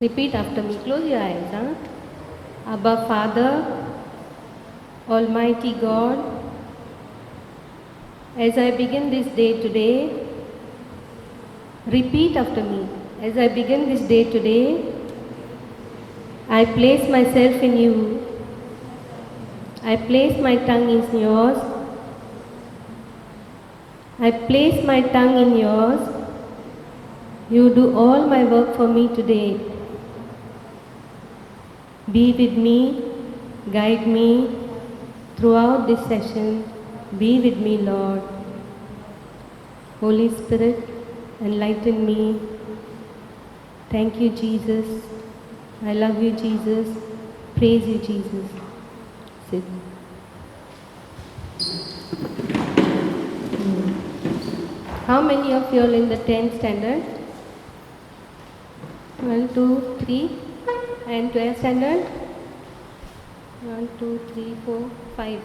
Repeat after me. Close your eyes. Abba Father, Almighty God, as I begin this day today, repeat after me. As I begin this day today, I place myself in you. I place my tongue in yours. I place my tongue in yours. You do all my work for me today. Be with me, guide me throughout this session. Be with me, Lord. Holy Spirit, enlighten me. Thank you, Jesus. I love you, Jesus. Praise you, Jesus. Sit. How many of you are in the 10th standard? 1, 2, 3. And 12th standard? 1, 2, 3, 4, 5.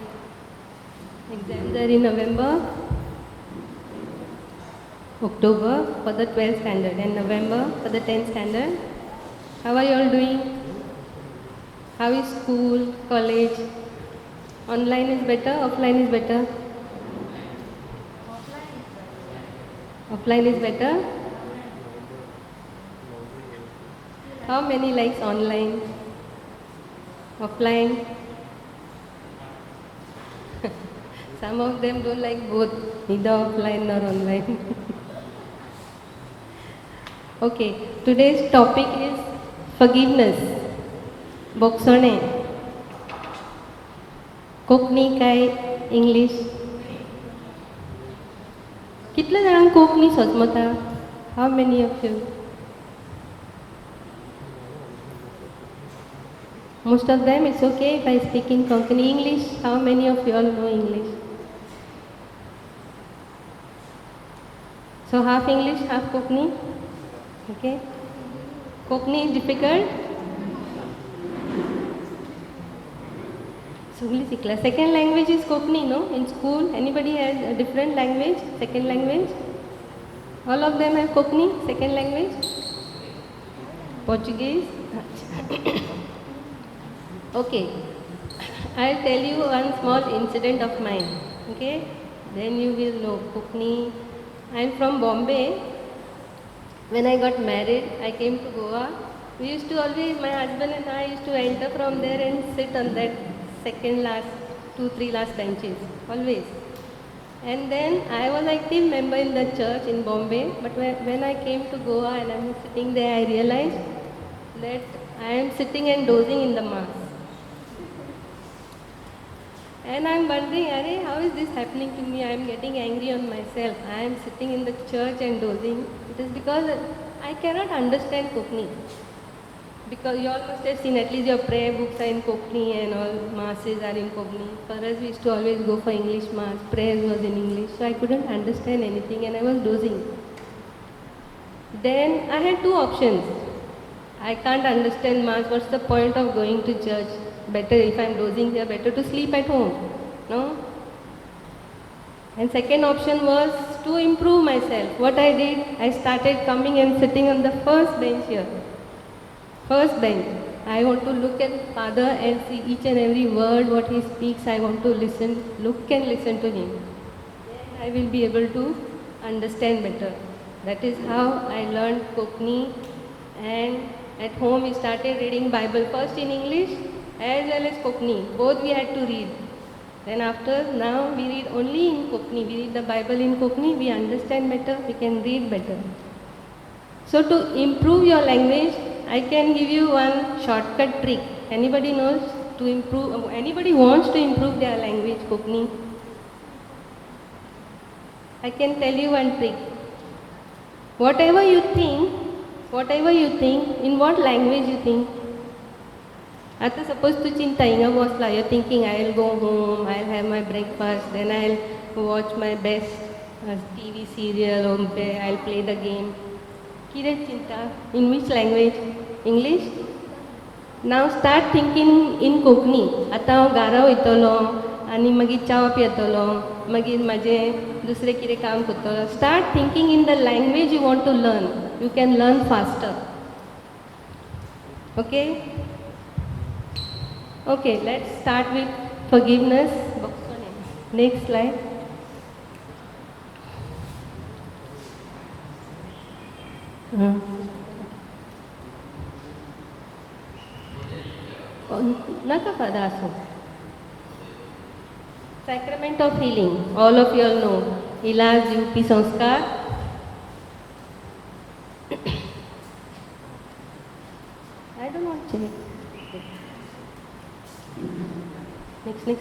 Exams are in November, October for the 12th standard and November for the 10th standard. How are you all doing? How is school, college? Online is better, offline is better? Offline is better? How many likes online? Offline? Some of them don't like both, neither offline nor online. Okay, today's topic is forgiveness. Boksone. Kokni kai English. Kitla jangan Kokni sojmata? How many of you? Most of them, it's okay if I speak in Konkani English. How many of you all know English? So half English, half Kokni? Okay. Kokni is difficult? Second language is Kokni, no? In school, anybody has a different language, second language? All of them have Kokni, second language? Portuguese? Okay, I'll tell you one small incident of mine, okay? Then you will know Kokni. I'm from Bombay. When I got married, I came to Goa. We used to always, my husband and I used to enter from there and sit on that second last, 2, 3 last benches, always. And then I was active member in the church in Bombay, but when I came to Goa and I'm sitting there, I realized that I am sitting and dozing in the mass. And I'm wondering, how is this happening to me? I'm getting angry on myself. I am sitting in the church and dozing. It is because I cannot understand Kokni. Because you all must have seen, at least your prayer books are in Kokni and all masses are in Kokni. For us, we used to always go for English mass. Prayers was in English. So I couldn't understand anything and I was dozing. Then I had two options. I can't understand mass. What's the point of going to church? Better, if I'm dozing here, better to sleep at home, no? And second option was to improve myself. What I did, I started coming and sitting on the first bench here. First bench. I want to look at Father and see each and every word what he speaks. I want to listen, look and listen to him. Then I will be able to understand better. That is how I learned Kokni. And at home we started reading Bible first in English as well as Kokni. Both we had to read. Then after, now we read only in Kokni. We read the Bible in Kokni, we understand better, we can read better. So to improve your language, I can give you one shortcut trick. Anybody knows to improve, anybody wants to improve their language, Kokni? I can tell you one trick. Whatever you think, in what language you think? आता suppose to chinta inga bosla, you're thinking I'll go home, I'll have my breakfast, then I'll watch my best TV serial, I'll play the game. Kire chinta? In which language? English? Now start thinking in Kokni. आता हांव घरा वयतलो आनी मागीर च्या पियेतलो, मागीर म्हाजें दुसरें कितें काम करतलो. Start thinking in the language you want to learn. You can learn faster. Okay? Okay, let's start with forgiveness. Next slide. Nakapadaso. Sacrament of healing. All of you all know. Ilaj, UP Sanskar. I don't want to check. Next slide.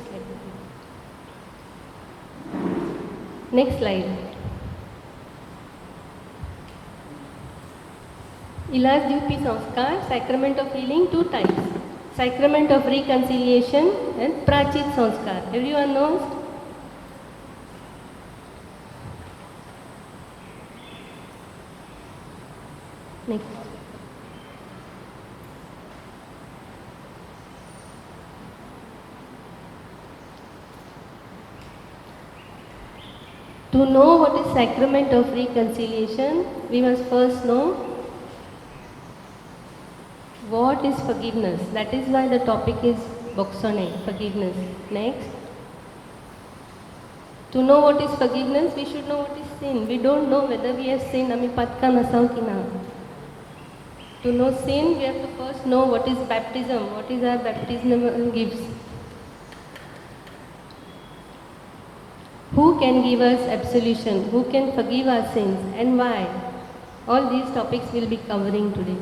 Next slide. Ilaj, UP Sanskar. Sacrament of healing, two types. Sacrament of reconciliation and Prachit Sanskar. Everyone knows? Next. To know what is sacrament of reconciliation, we must first know what is forgiveness. That is why the topic is Boksone, forgiveness. Next. To know what is forgiveness, we should know what is sin. We don't know whether we have sinned. To know sin, we have to first know what is baptism, what is our baptismal gifts. Who can give us absolution? Who can forgive our sins and why? All these topics we'll be covering today.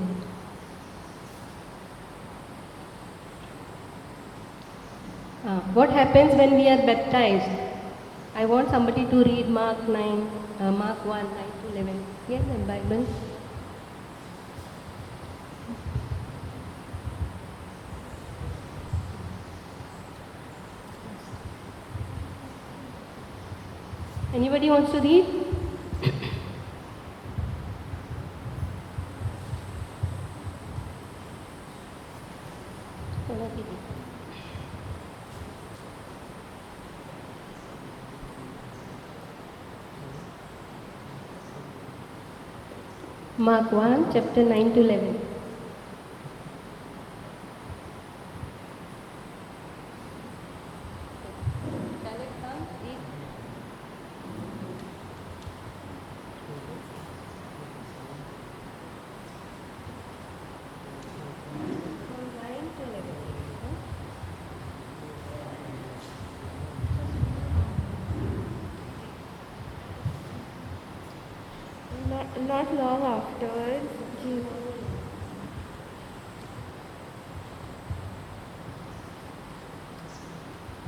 What happens when we are baptized? I want somebody to read Mark 9, Mark 1, 9 to 11. Yes, the Bible. Anybody wants to read? Mark 1, chapter 9 to 11.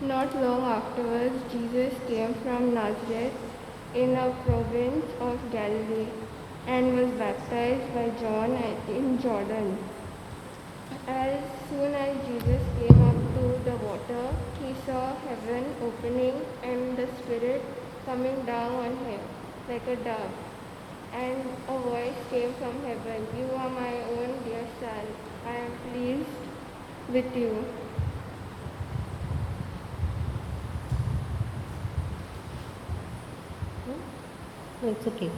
Not long afterwards, Jesus came from Nazareth in a province of Galilee and was baptized by John in Jordan. As soon as Jesus came up to the water, he saw heaven opening and the Spirit coming down on him like a dove. And a voice came from heaven, "You are my own dear Son. I am pleased with you." It's okay.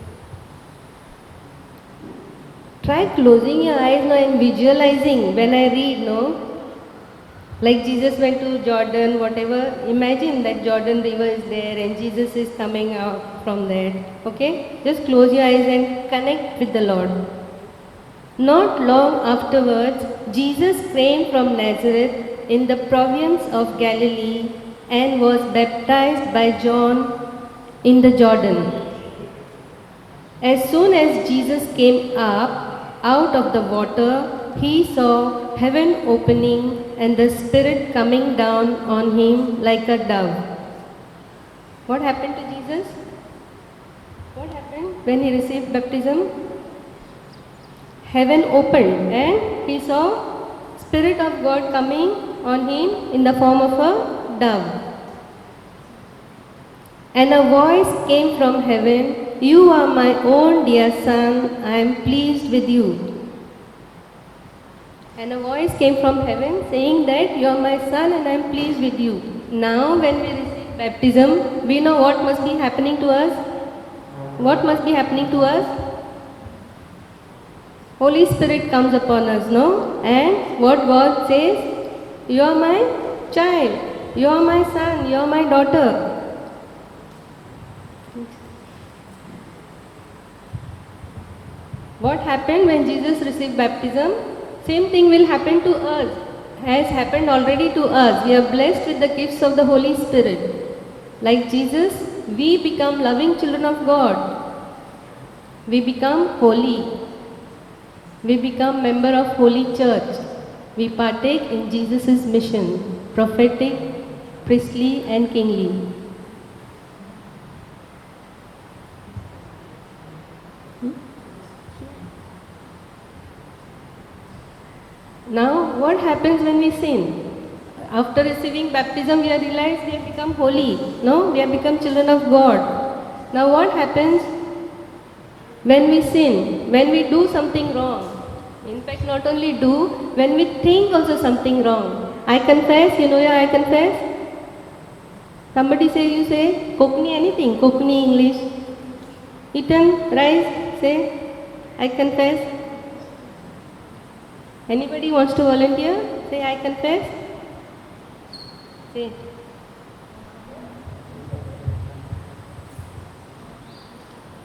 Try closing your eyes now and visualizing when I read, no? Like Jesus went to Jordan, whatever. Imagine that Jordan river is there and Jesus is coming out from there. Okay? Just close your eyes and connect with the Lord. Not long afterwards, Jesus came from Nazareth in the province of Galilee and was baptized by John in the Jordan. As soon as Jesus came up out of the water, he saw heaven opening and the Spirit coming down on him like a dove. What happened to Jesus? What happened when he received baptism? Heaven opened and he saw Spirit of God coming on him in the form of a dove. And a voice came from heaven, "You are my own dear Son, I am pleased with you." And a voice came from heaven saying that you are my Son and I am pleased with you. Now when we receive baptism, we know what must be happening to us. What must be happening to us? Holy Spirit comes upon us, no? And what God says, you are my child, you are my son, you are my daughter. What happened when Jesus received baptism? Same thing will happen to us, has happened already to us. We are blessed with the gifts of the Holy Spirit. Like Jesus, we become loving children of God. We become holy. We become member of Holy Church. We partake in Jesus' mission, prophetic, priestly and kingly. Now, what happens when we sin? After receiving baptism, we are realized we have become holy. No, we have become children of God. Now, what happens when we sin? When we do something wrong? In fact, not only do, when we think also something wrong. I confess, you know, yeah, I confess. Somebody say, you say, Kokni anything, Kokni English. Eaten, rice, say, I confess. Anybody wants to volunteer? Say, I confess. Say.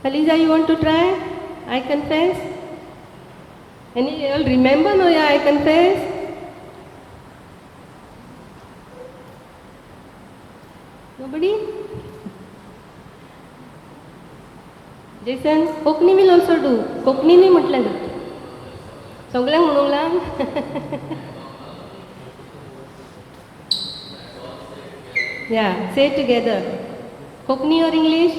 Aliza, you want to try? I confess. Any, you all remember? No, yeah, I confess. Nobody? Jason, Kokni will also do. Kokni ni म्हटलं जातं. सगळ्यांक म्हणूंक लाग. Yeah, say it together. Kokni or English?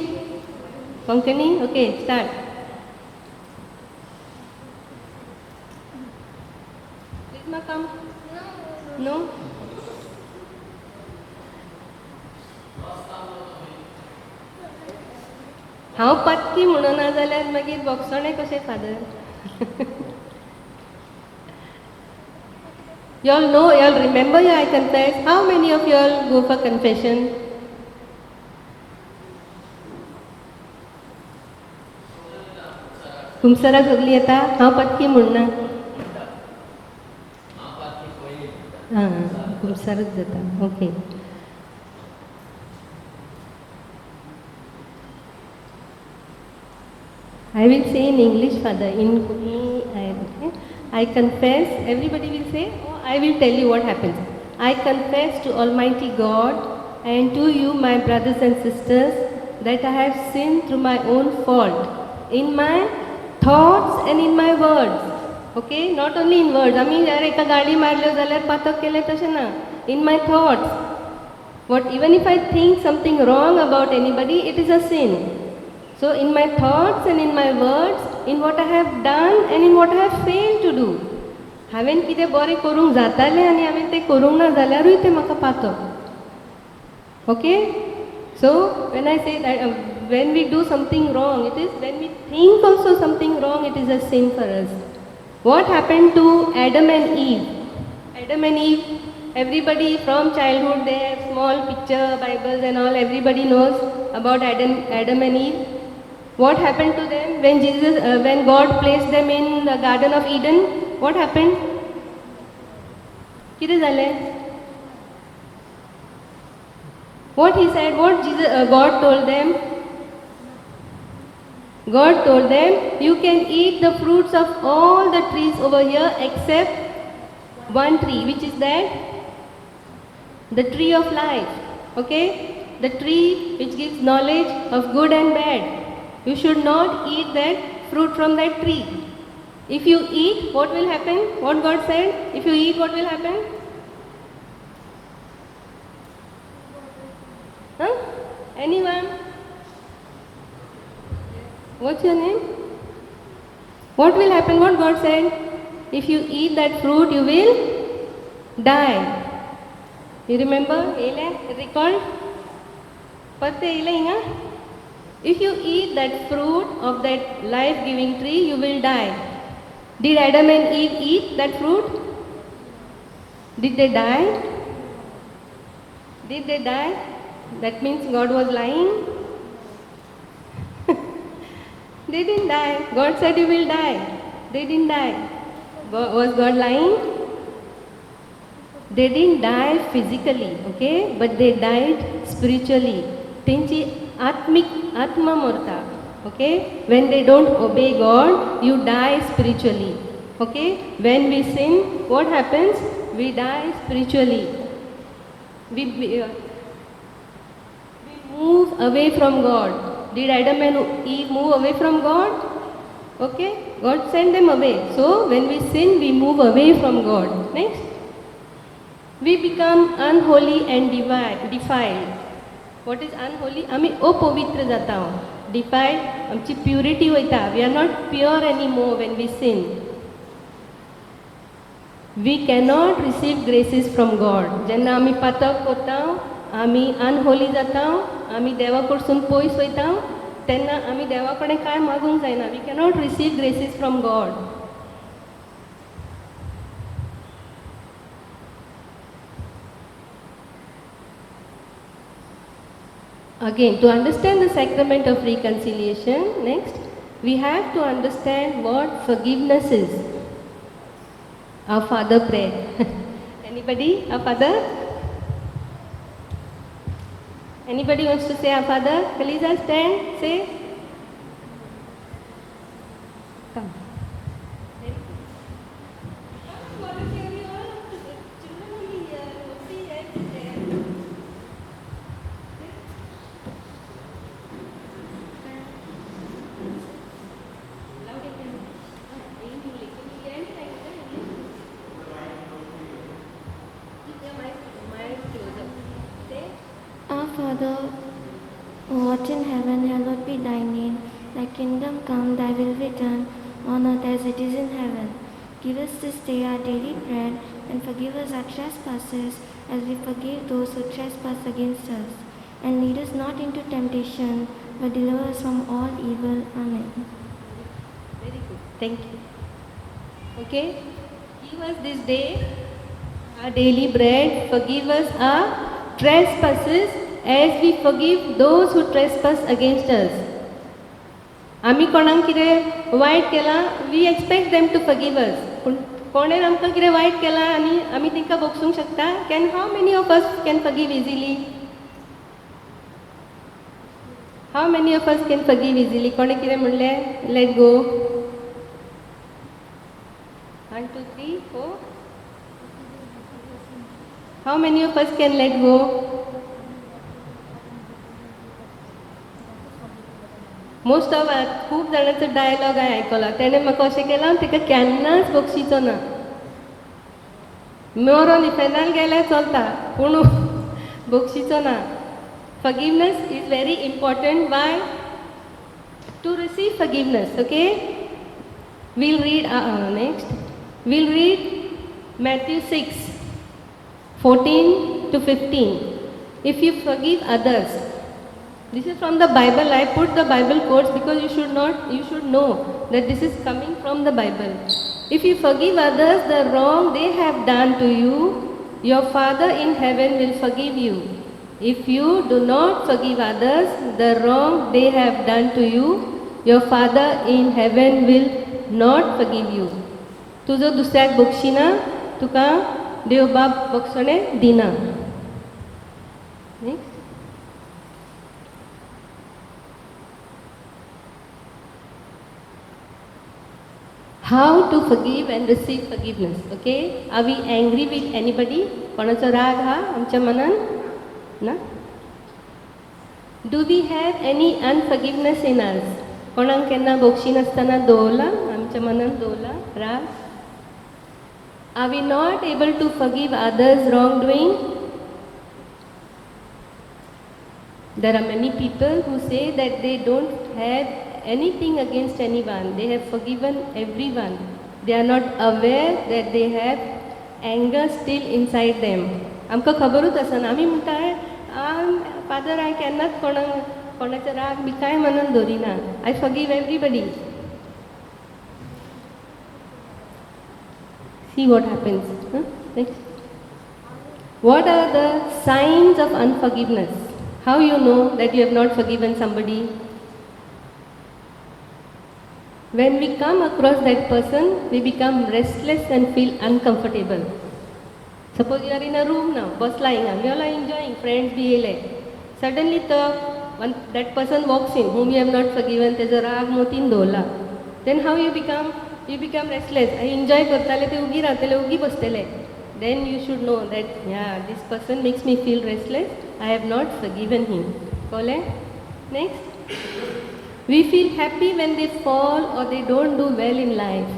Konkani? Okay, start. Prisma, come. No? हांव पत्की म्हणना जाल्यार मागीर बोगसणे कशें father? You all know, you all remember, yeah, I confess. How many of you all go for confession? खुमसरा सगळीं येता, हांव पत्की म्हणना. हां, खुमसारच जाता, okay. I will say in English, Father. In I confess. Everybody will say, oh, I will tell you what happens. I confess to Almighty God and to you, my brothers and sisters, that I have sinned through my own fault, in my thoughts and in my words. Okay, not only in words. आमी जर एका गाडी मारल्यो जाल्यार पातक केलें तशें ना. In my thoughts. What even if I think something wrong about anybody, it is a sin. So in my thoughts and in my words, in what I have done and in what I have failed to do. हांवें कितें बरें करूंक जातालें आनी हांवें तें करूंक ना जाल्यारूय तें म्हाका पातक. Okay? So when I say that when we do something wrong, it is when we think also something wrong, it is a sin for us. What happened to Adam and Eve? Adam and Eve, everybody from childhood, they have small picture, Bibles and all, everybody knows about Adam and Eve. What happened to them when God placed them in the Garden of Eden? What happened? कितें जालें? What he said, what God told them? God told them, you can eat the fruits of all the trees over here except one tree, which is that? The tree of life. Okay? The tree which gives knowledge of good and bad. You should not eat that fruit from that tree. If you eat, what will happen? What God said? If you eat, what will happen? Huh? Anyone? What's your name? What will happen? What God said? If you eat that fruit, you will die. You remember? Recall? If you eat that fruit of that life-giving tree, you will die. Did Adam and Eve eat that fruit? Did they die? Did they die? That means God was lying? They didn't die. God said you will die. They didn't die. Was God lying? They didn't die physically, okay, but they died spiritually. Tenchi atma morta, okay. When they don't obey God, you die spiritually, okay. When we sin, what happens? We die spiritually. We move away from God. Did Adam and Eve move away from God? Okay, God sent them away. So when we sin, we move away from God. Next. We become unholy and defiled. What is unholy? आमी अपवित्र जाता. Defiled, आमची purity वयता. We are not pure anymore when we sin. We cannot receive graces from God. जेन्ना आमी पातक करता, आमी unholy जाता, आमी देवा कडसून पयस वयता, तेन्ना आमी देवा कडेन काय मागूंक जायना. We cannot receive graces from God. Again, to understand the sacrament of reconciliation, next, we have to understand what forgiveness is. Our Father prayed. Anybody? Our Father? Anybody wants to say Our Father? Kalisa, stand, say. Come. Our Father, who art in heaven, hallowed be thy name. Thy kingdom come, thy will be done, on earth as it is in heaven. Give us this day our daily bread, and forgive us our trespasses, as we forgive those who trespass against us. And lead us not into temptation, but deliver us from all evil. Amen. Very good. Thank you. Okay? Give us this day our daily bread. Forgive us our trespasses as we forgive those who trespass against us. आमी कोणाक कितें वायट केलां, we expect them to forgive us. पूण कोणें आमकां कितें वायट केलां आनी आमी तांकां बोगसूंक शकता? How many of us can forgive easily? How many of us can forgive easily? कोणें कितें म्हणलें? Let go. 1, 2, 3, 4. How many of us can let go? Most of us, खूब जाणांचो डायलॉग हांवें आयकला. तेणें म्हाका अशें केलां, ताका केन्नाच बक्षिचो ना. मरोन इफेनाल गेल्यार चलता, पूण बक्षिचो ना. Forgiveness is very important. Why? To receive forgiveness, okay? We'll read next. We'll read Matthew 6, 14 to 15. If you forgive others, this is from the Bible. I put the Bible quotes because you should know that this is coming from the Bible. If you forgive others the wrong they have done to you, your Father in heaven will forgive you. If you do not forgive others the wrong they have done to you, your Father in heaven will not forgive you. तुजो दुसऱ्याक बक्षिना, तुका देव बाप बक्षणे दिना. Next. How to forgive and receive forgiveness, okay? Are we angry with anybody? कोणाचो राग हा आमच्या मनान? ना? Do we have any unforgiveness in us? कोणाक केन्ना बक्षी नासतना दवरला आमच्या मनान दवरला राग? Are we not able to forgive others' wrongdoing? There are many people who say that they don't have anything against anyone. They have forgiven everyone. They are not aware that they have anger still inside them. आमकां खबरूच आसना. आमी म्हणटाय father हांवें केन्नाच कोणाचो राग B कांय मनान दवरिना. I forgive everybody. See what happens. Next. What are the signs of unforgiveness? How you know that you have not forgiven somebody? When we come across that person, we become restless and feel uncomfortable. Suppose you are in a room now, bus lying, we all are enjoying, friends be. Suddenly that person walks in, whom you have not forgiven, there's a rag motin dola. Then how you become? You become restless. I enjoy kartale, te ugi rahtele, ugi bastele. Then you should know that, yeah, this person makes me feel restless. I have not forgiven him. Kole? Next. We feel happy when they fall or they don't do well in life.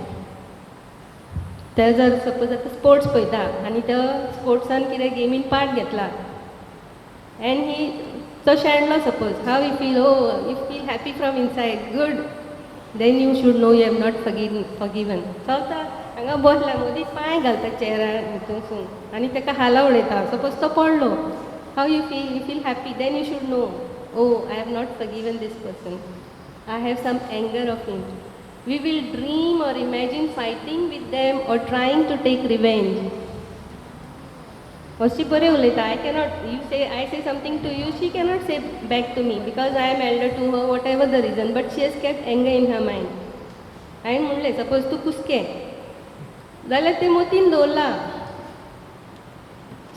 ते जर suppose आतां sports पळयता आनी तो स्पोर्ट्सान कितें गेमीन part घेतला and ही तो शेणलो suppose how you feel happy from inside good then you should know you have not forgiven चलता हांगा बसला मदीं पांय घालता चेअरार हितूनसून आनी ताका हाला उडयता सपोज तो पडलो how you feel happy then you should know oh I have not forgiven this person I have some anger of him. We will dream or imagine fighting with them or trying to take revenge. I cannot, I say something to you, she cannot say back to me because I am elder to her, whatever the reason, but she has kept anger in her mind. I am म्हणले, suppose तू कुसके, जाल्यार ते मोतीन दवरला.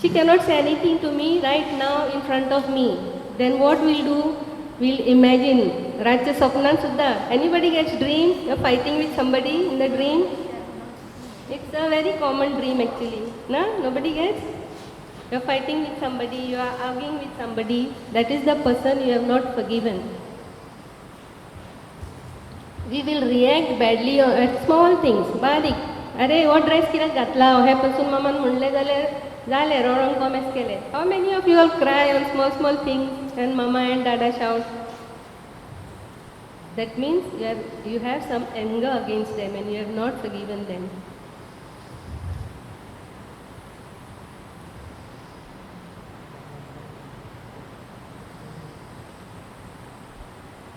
She cannot say anything to me right now in front of me. Then what we'll do? We'll imagine. Rajya Sapnan Suddha. Anybody gets dream? You're fighting with somebody in the dream? It's a very common dream actually. No? Nobody gets? You're fighting with somebody, you are arguing with somebody. That is the person you have not forgiven. We will react badly at small things. Barik. Are, what dress kirak gatla? He pasun maman mundle zale rorong comments kele. How many of you all cry on small things? And mama and dada shout. That means you have some anger against them and you have not forgiven them.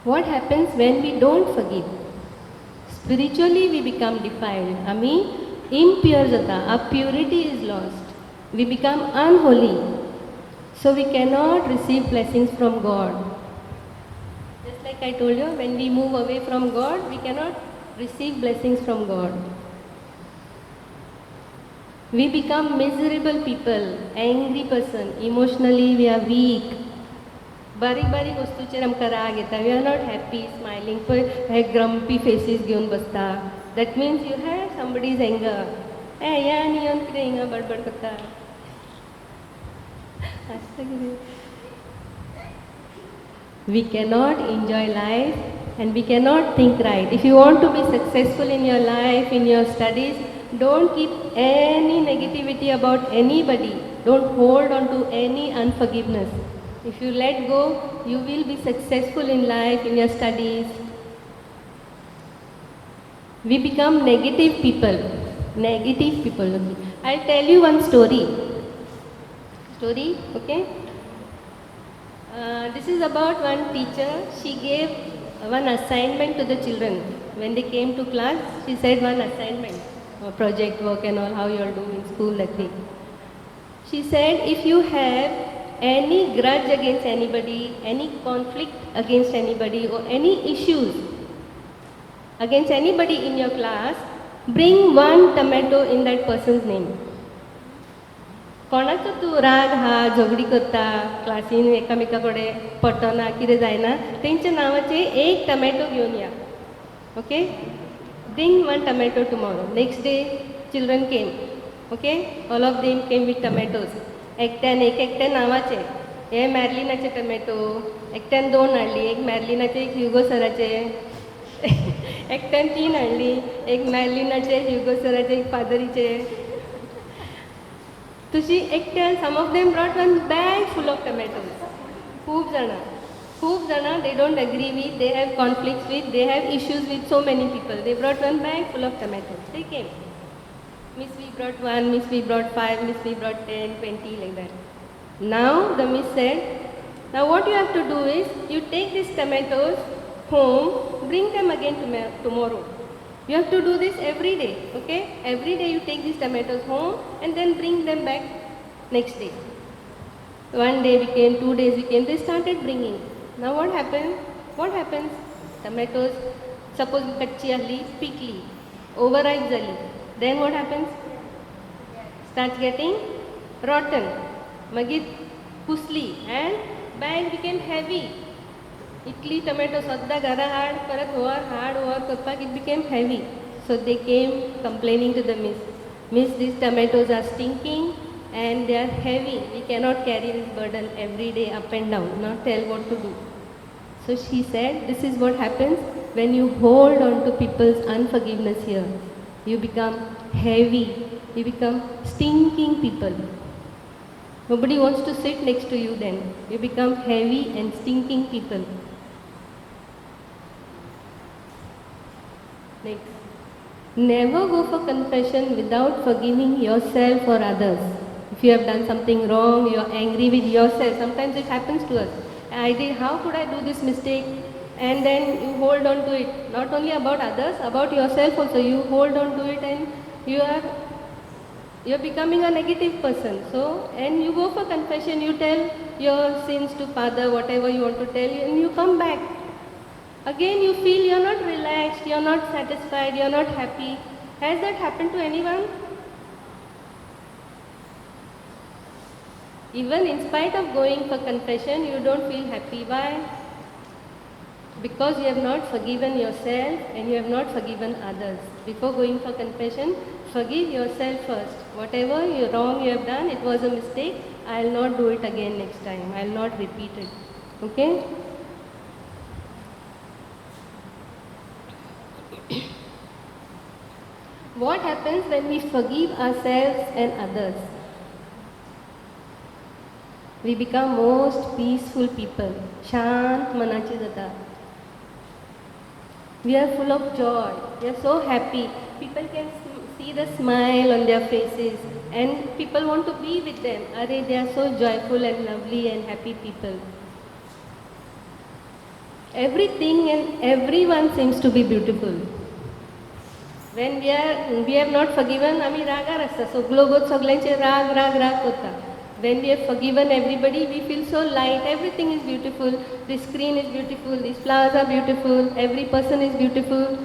What happens when we don't forgive? Spiritually we become defiled. Ami impure jata. Our purity is lost. We become unholy. So we cannot receive blessings from God. Just like I told you, when we move away from God, we cannot receive blessings from God. We become miserable people, angry person, emotionally we are weak. बारीक वस्तूचेर आमकां राग येता. We are not happy, smiling, पळय grumpy faces घेवन बसता. That means you have somebody's anger. या आनी येवन कितें हिंगा बडबड करता. We cannot enjoy life and we cannot think right. If you want to be successful in your life, in your studies, don't keep any negativity about anybody. Don't hold on to any unforgiveness. If you let go, you will be successful in life, in your studies. We become negative people. Negative people. I'll tell you one story. Okay? This is about one teacher. She gave one assignment to the children. When they came to class, she said one assignment, project work and all, how you all do in school, that thing. She said, if you have any grudge against anybody, any conflict against anybody, or any issues against anybody in your class, bring one tomato in that person's name. कोणाचो तूं राग हा झगडी करता क्लासीन एकामेका कडेन पटना कितें जायना तेंच्या नांवाचें एक टमॅटो घेवन या okay bring one tomato tomorrow next day children came okay all of them came with tomatoes एकट्यान एकट्या नांवाचें हे मॅर्लिनाचे टमॅटो एकट्यान 2 हाडली एक मॅर्लिनाचे एक ह्युगो सराचे एकट्यान 3 हाडली एक मॅर्लिनाचे ह्युगो सराचे एक फादरीचे तुझी एकट्यान some of them brought one bag full of tomatoes. खूब जाणा they don't agree with, they have conflicts with, they have issues with so many people. They brought one bag full of tomatoes. They came. Miss we brought 1, Miss we brought 5, Miss we brought 10, 20 like that. Now the Miss said, now what you have to do is you take these tomatoes home, bring them again tomorrow. You have to do this every day, okay? Every day you take these tomatoes home and then bring them back next day. One day became, 2 days became, they started bringing. Now what happened? What happens? Tomatoes, Suppose कच्ची आसली, पिकली, overripe जाली. Then what happens? Starts getting rotten. मागीर कुसली and bag became heavy. Italy tomato सद्दां घरा हाड, परत व्हर करपाक it became heavy. So they came complaining to the miss. Miss, these tomatoes are stinking and they are heavy. We cannot carry this burden every day up and down. Now tell what to do. So she said, this is what happens when you hold on to people's unforgiveness here. You become heavy. You become stinking people. Nobody wants to sit next to you then. You become heavy and stinking people. Next. Never go for confession without forgiving yourself or others. If you have done something wrong, you are angry with yourself. Sometimes it happens to us. How could I do this mistake? And then you hold on to it. Not only about others, about yourself also. You hold on to it and you're becoming a negative person. So, and you go for confession, you tell your sins to Father, whatever you want to tell, and you come back. Again you feel you're not relaxed, you're not satisfied, you're not happy. Has that happened to anyone? Even in spite of going for confession, you don't feel happy. Why? Because you have not forgiven yourself and you have not forgiven others. Before going for confession, forgive yourself first. Whatever wrong you have done, it was a mistake. I'll not do it again next time. I'll not repeat it. Okay? What happens when we forgive ourselves and others? We become most peaceful people. Shant manachi jata. We are full of joy. We are so happy. People can see the smile on their faces and people want to be with them. They are so joyful and lovely and happy people. Everything and everyone seems to be beautiful. When we have not forgiven, आमी रागार आसता. सगळो सगळ्यांचे राग करता. When we have forgiven everybody, we feel so light. Everything is beautiful. This screen is beautiful. These flowers are beautiful. Every person is beautiful.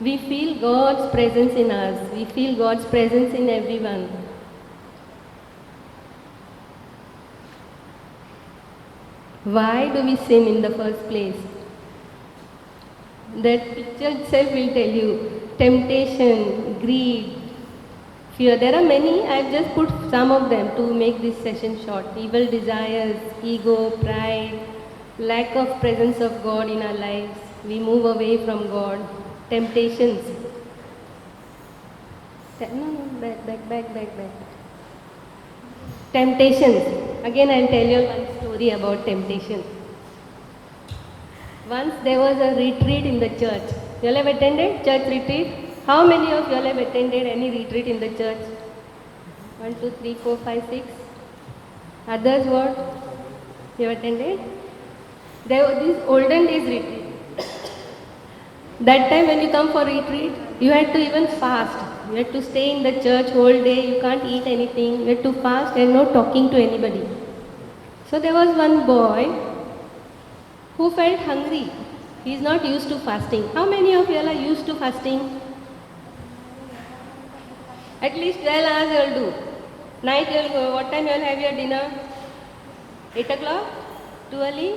We feel God's presence in us. We feel God's presence in everyone. Why do we sin in the first place? That picture itself will tell you. Temptation, greed, fear. There are many. I have just put some of them to make this session short. Evil desires, ego, pride, lack of presence of God in our lives. We move away from God. Temptations. Back. Temptations. Again, I'll tell you one story about temptation. Once there was a retreat in the church. You all have attended church retreat? How many of you all have attended any retreat in the church? 1, 2, 3, 4, 5, 6. Others what? You have attended? There were these olden days retreat. That time when you come for retreat, you had to even fast. You had to stay in the church whole day. You can't eat anything. You had to fast and no talking to anybody. So there was one boy who felt hungry. He is not used to fasting. How many of you all are used to fasting? At least 12 hours you will do. Night you will go. What time you will have your dinner? 8 o'clock? Too early?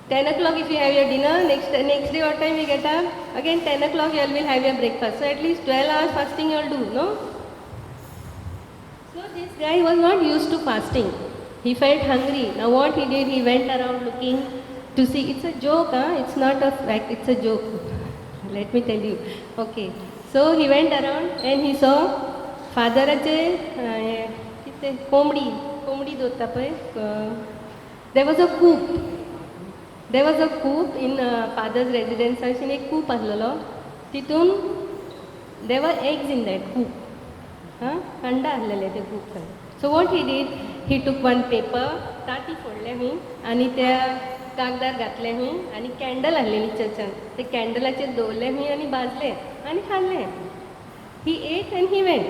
10 o'clock if you have your dinner. Next day what time you get up? Again 10 o'clock you will have your breakfast. So at least 12 hours fasting you will do, no? So this guy was not used to fasting. He felt hungry. Now what he did, he went around looking to see. It's a joke, it's not a fact, it's a joke. Let me tell you. Okay. So he went around and he saw फादराचे कोंबडी दोता पळय. There was a coop. There was a coop in father's residence. अशें एक coop आसलेलो. तितून there were eggs in that coop. अंडा आसलेले ते coop. So what he did, he took one paper, ताटी फोडले हूँ आनी त्या कागदार घातले हूँ आनी कॅन्डल आसलेली चर्चान. ते कॅन्डलाचेर दवरले हूँ आनी भाजले आनी खाल्ले. He ate and he went.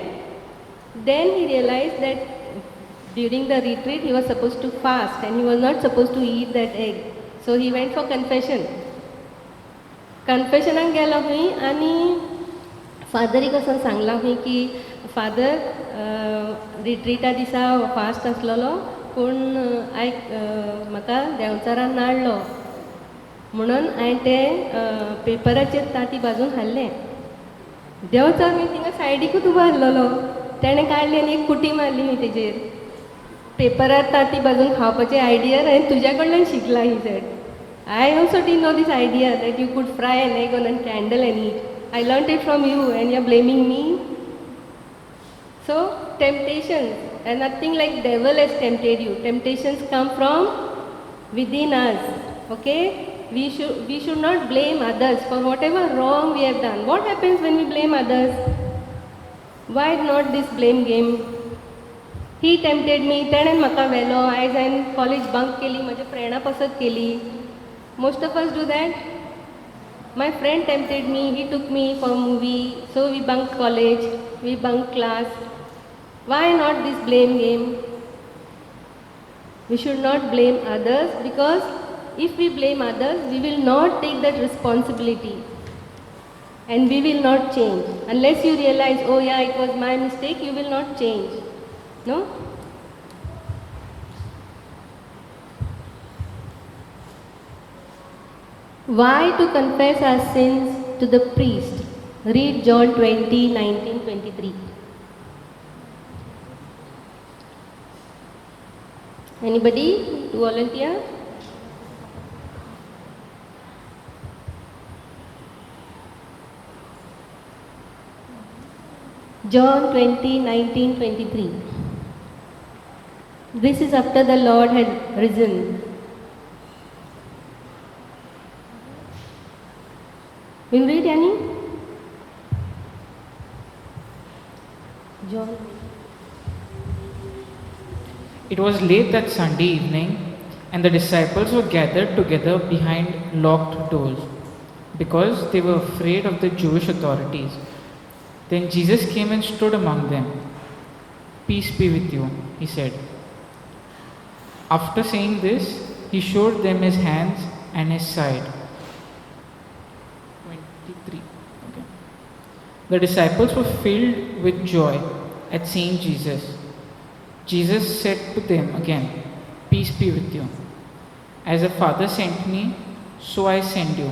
Then he realized that during the retreat he was supposed to fast and he was not supposed to eat that egg. So he went for confession. कन्फेशनाक गेलो खंय आनी फादरीक वचून सांगला खंय की father रिट्रिटा दिसा fast आसलेलो पूण म्हाका देंवचारान नाडलो म्हणून हांवें ते पेपराचेर तांती बाजून हाडलें. देंवचार मागीर थिंगा सायडीकूच उबो आसलेलो. तेणें काडली आनी एक कुटी मारली खंय तेजेर. पेपरार तांती बाजून खावपाचे आयडिया हांवें तुज्या कडल्यान शिकला he said. I also didn't know this idea that you could fry an egg on a candle and eat. I learned it from you and you're blaming me. So, temptations, and nothing like devil has tempted you. Temptations come from within us. Okay? We should not blame others for whatever wrong we have done. What happens when we blame others? Why not this blame game? He tempted me, तेणेन म्हाका व्हेलो, आयज हांवें college bunk केली, म्हज्या फ्रेंडा पासत केली. Most of us do that. My friend tempted me, he took me for a movie, so we bunked college, we bunked class. Why not this blame game? We should not blame others because if we blame others, we will not take that responsibility and we will not change. Unless you realize, oh yeah, it was my mistake, you will not change. No? Why to confess our sins to the priest? Read John 20, 19, 23. Anybody to volunteer? John 20, 19, 23. This is after the Lord had risen. Will you read, Annie? John. It was late that Sunday evening, and the disciples were gathered together behind locked doors because they were afraid of the Jewish authorities. Then Jesus came and stood among them. "Peace be with you," he said. After saying this, he showed them his hands and his side. 23. Okay. The disciples were filled with joy at seeing Jesus. Jesus said to them again, "Peace be with you. As the Father sent me, so I send you."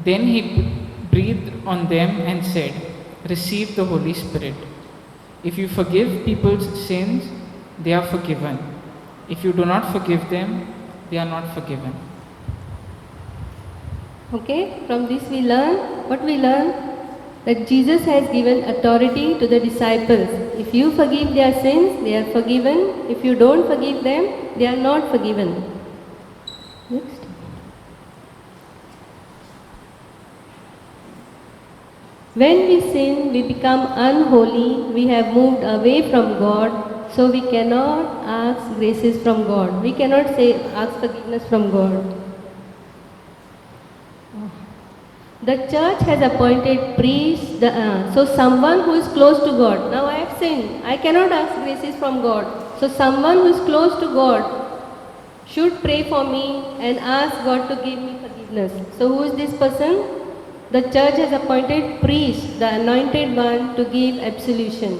Then he breathed on them and said, "Receive the Holy Spirit. If you forgive people's sins, they are forgiven. If you do not forgive them, they are not forgiven." Okay, from this we learn, what we learn? That Jesus has given authority to the disciples. If you forgive their sins, they are forgiven. If you don't forgive them, they are not forgiven. Next. When we sin, we become unholy, we have moved away from God, so we cannot ask graces from God. We cannot ask forgiveness from God. The church has appointed priests, so someone who is close to God. Now I have sinned, I cannot ask graces from God. So someone who is close to God should pray for me and ask God to give me forgiveness. So who is this person? The church has appointed priest, the anointed one, to give absolution.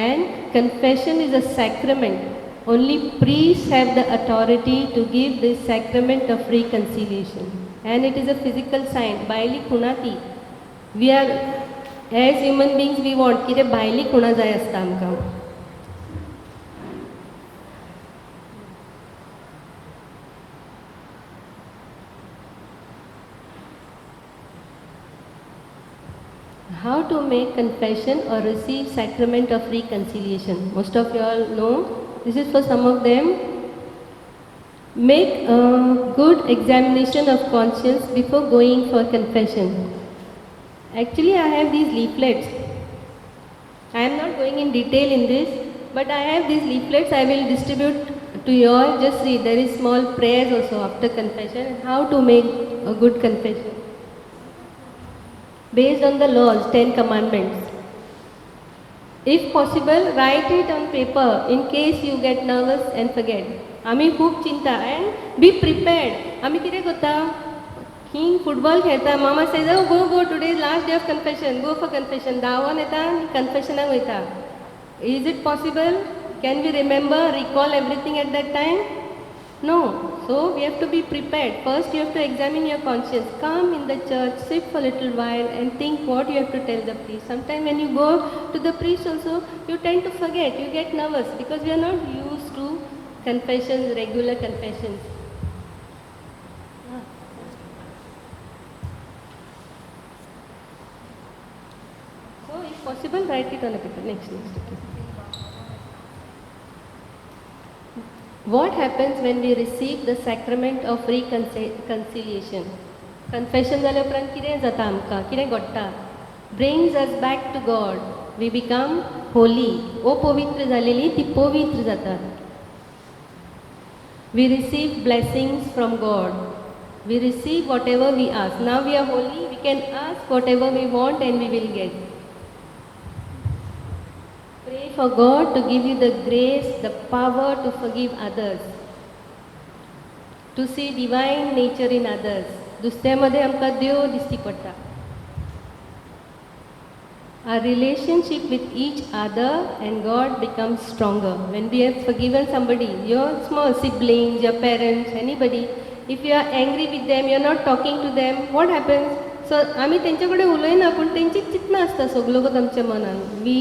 And confession is a sacrament. Only priests have the authority to give this sacrament of reconciliation. And it is a physical sign. Baili kunati. We are, as human beings, we want कि रे बायली कुणा जाय आसता आमकां. How to make confession or receive sacrament of reconciliation? Most of you all know. This is for some of them. Make a good examination of conscience before going for confession. Actually, I have these leaflets. I am not going in detail in this, but I have these leaflets I will distribute to you all. Just read. There is small prayers also after confession and how to make a good confession. Based on the laws, 10 commandments. If possible, write it on paper in case you get nervous and forget. आमी खूब चिंता and be prepared. आमी कितें करता? ही football खेळता, मामा says, oh, go, today is last day of confession, go for confession. धांवून येता आनी confessionaक वयता. Is it possible? Can we remember, recall everything at that time? No. So we have to be prepared. First you have to examine your conscience. Come in the church, sit for a little while and think what you have to tell the priest. Sometimes when you go to the priest also, you tend to forget, you get nervous because we are not used to confessions, regular confessions. So if possible, write it on a paper. Next. Okay. What happens when we receive the sacrament of reconciliation? Confession जाल्या उपरांत कितें जाता आमकां? कितें घडटा? Brings us back to God. We become holy. अपवित्र जालेली ती पवित्र जातात. We receive blessings from God. We receive whatever we ask. Now we are holy, we can ask whatever we want and we will get. Pray for God to give you the grace, the power to forgive others, to see divine nature in others. दुसऱ्यामध्ये आमकां देव दिसती पडटा. Our relationship with each other and God becomes stronger. When we have forgiven somebody, your small siblings, your parents, anybody, if you are angry with them, you are not talking to them, what happens? So आमी तेंचे कडेन उलयना पूण तेंची चिंतना आसता सगलो गत आमच्या मनान. We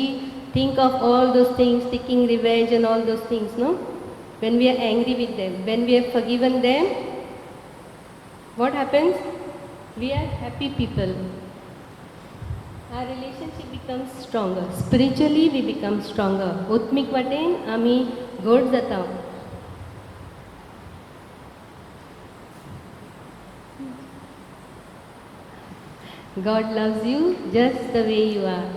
think of all those things, taking revenge and all those things, no? When we are angry with them, when we have forgiven them, what happens? We are happy people. Our relationship becomes stronger. Spiritually we become stronger. Utmik वाटेन आमी घट जाता. God loves you just the way you are.